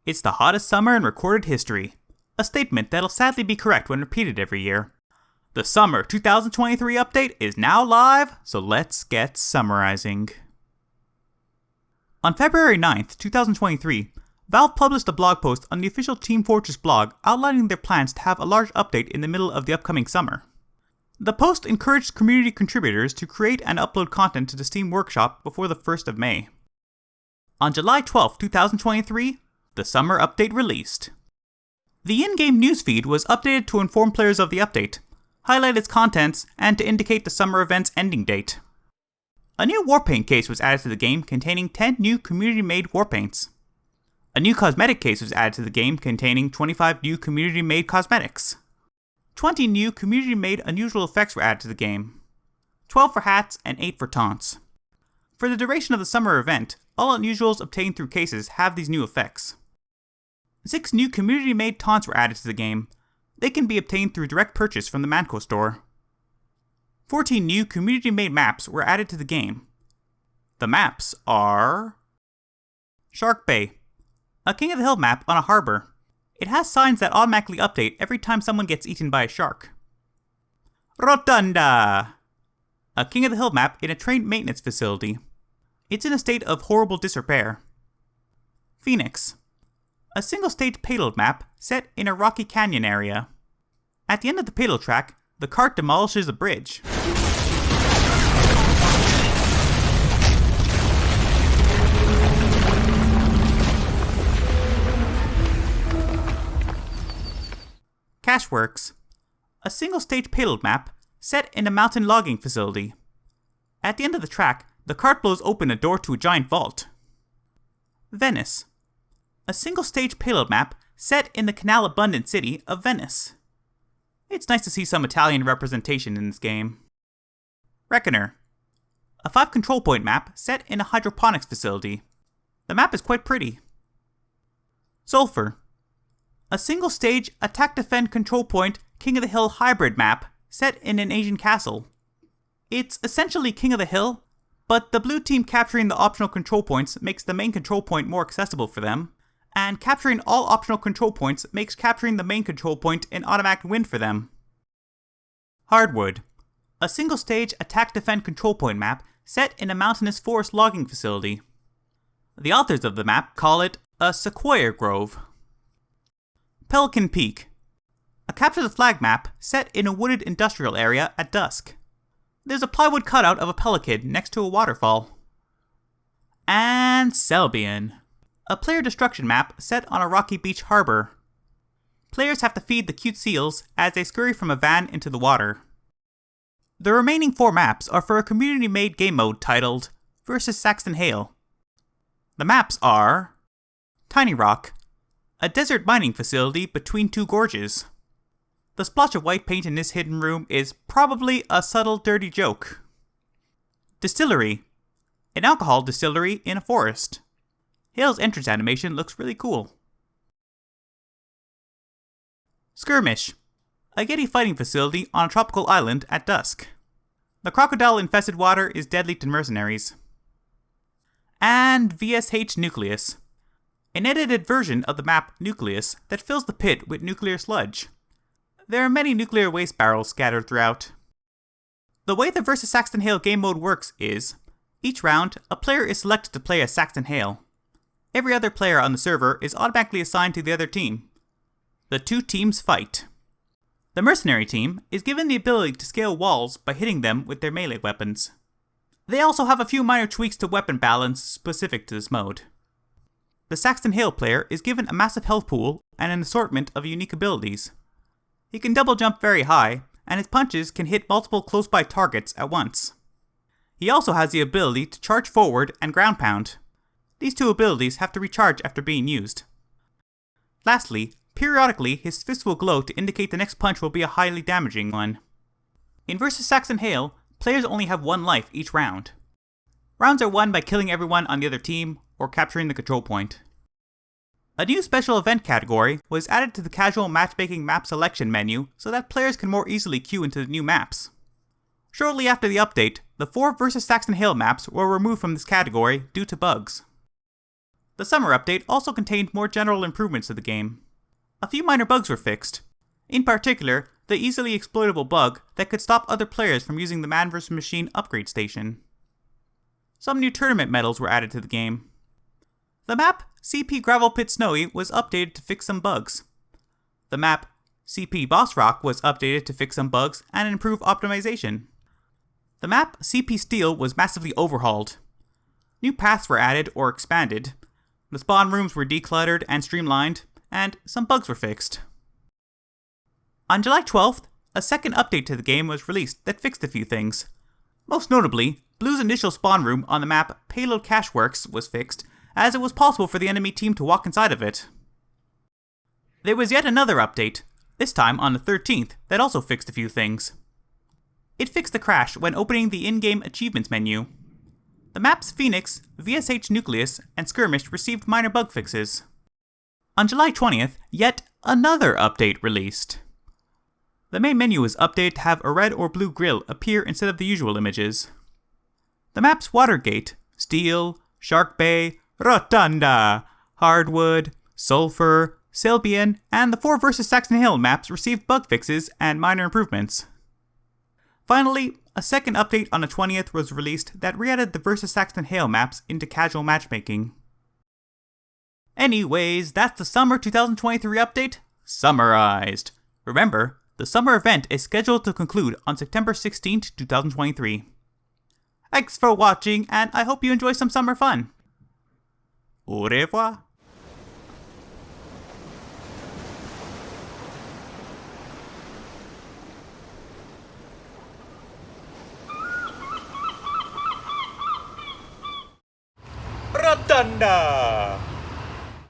It's the hottest summer in recorded history. A statement that'll sadly be correct when repeated every year. The summer 2023 update is now live, so let's get summarizing. On February 9th, 2023, Valve published a blog post on the official Team Fortress blog outlining their plans to have a large update in the middle of the upcoming summer. The post encouraged community contributors to create and upload content to the Steam Workshop before the 1st of May. On July 12, 2023, the summer update released. The in-game newsfeed was updated to inform players of the update, highlight its contents, and to indicate the summer event's ending date. A new Warpaint case was added to the game containing 10 new community-made Warpaints. A new Cosmetic case was added to the game containing 25 new community-made Cosmetics. 20 new community-made unusual effects were added to the game. 12 for hats and 8 for taunts. For the duration of the summer event, all unusuals obtained through cases have these new effects. 6 new community-made taunts were added to the game. They can be obtained through direct purchase from the Manco store. 14 new community-made maps were added to the game. The maps are Shark Bay, a King of the Hill map on a harbor. It has signs that automatically update every time someone gets eaten by a shark. Rotunda, a King of the Hill map in a train maintenance facility. It's in a state of horrible disrepair. Phoenix, a single-stage payload map set in a rocky canyon area. At the end of the payload track, the cart demolishes a bridge. Cashworks, a single-stage payload map set in a mountain logging facility. At the end of the track, the cart blows open a door to a giant vault. Venice, a single-stage payload map set in the canal-abundant city of Venice. It's nice to see some Italian representation in this game. Reckoner, a 5 control point map set in a hydroponics facility. The map is quite pretty. Sulphur, a single-stage attack-defend control point King of the Hill hybrid map set in an Asian castle. It's essentially King of the Hill, but the blue team capturing the optional control points makes the main control point more accessible for them, and capturing all optional control points makes capturing the main control point an automatic win for them. Hardwood, a single-stage attack-defend control point map set in a mountainous forest logging facility. The authors of the map call it a sequoia grove. Pelican Peak, a capture the flag map set in a wooded industrial area at dusk. There's a plywood cutout of a pelican next to a waterfall. And Selbian, a player destruction map set on a rocky beach harbor. Players have to feed the cute seals as they scurry from a van into the water. The remaining 4 maps are for a community-made game mode titled VSH Saxton Hale. The maps are Tiny Rock, a desert mining facility between 2 gorges. The splotch of white paint in this hidden room is probably a subtle dirty joke. Distillery, an alcohol distillery in a forest. Hale's entrance animation looks really cool. Skirmish, a Yeti fighting facility on a tropical island at dusk. The crocodile-infested water is deadly to mercenaries. And VSH Nucleus, an edited version of the map Nucleus that fills the pit with nuclear sludge. There are many nuclear waste barrels scattered throughout. The way the VSH Saxton Hale game mode works is, each round, a player is selected to play as Saxton Hale. Every other player on the server is automatically assigned to the other team. The 2 teams fight. The mercenary team is given the ability to scale walls by hitting them with their melee weapons. They also have a few minor tweaks to weapon balance specific to this mode. The Saxton Hale player is given a massive health pool and an assortment of unique abilities. He can double jump very high, and his punches can hit multiple close-by targets at once. He also has the ability to charge forward and ground pound. These 2 abilities have to recharge after being used. Lastly, periodically his fist will glow to indicate the next punch will be a highly damaging one. In VSH Saxton Hale, players only have 1 life each round. Rounds are won by killing everyone on the other team or capturing the control point. A new special event category was added to the casual matchmaking map selection menu so that players can more easily queue into the new maps. Shortly after the update, the 4 VSH Saxton Hale maps were removed from this category due to bugs. The summer update also contained more general improvements to the game. A few minor bugs were fixed. In particular, the easily exploitable bug that could stop other players from using the man vs. machine upgrade station. Some new tournament medals were added to the game. The map CP Gravel Pit Snowy was updated to fix some bugs. The map CP Boss Rock was updated to fix some bugs and improve optimization. The map CP Steel was massively overhauled. New paths were added or expanded. The spawn rooms were decluttered and streamlined, and some bugs were fixed. On July 12th, a second update to the game was released that fixed a few things. Most notably, Blue's initial spawn room on the map Payload Cache Works was fixed, as it was possible for the enemy team to walk inside of it. There was yet another update, this time on the 13th, that also fixed a few things. It fixed the crash when opening the in-game achievements menu. The maps Phoenix, VSH Nucleus, and Skirmish received minor bug fixes. On July 20th, yet another update released. The main menu was updated to have a red or blue grill appear instead of the usual images. The maps Watergate, Steel, Shark Bay, Rotunda, Hardwood, Sulphur, Selbian, and the 4 vs. Saxton Hale maps received bug fixes and minor improvements. Finally, a second update on the 20th was released that re-added the vs. Saxton Hale maps into casual matchmaking. Anyways, that's the summer 2023 update summarized. Remember, the summer event is scheduled to conclude on September 16th, 2023. Thanks for watching, and I hope you enjoy some summer fun. Au revoir. Rotunda!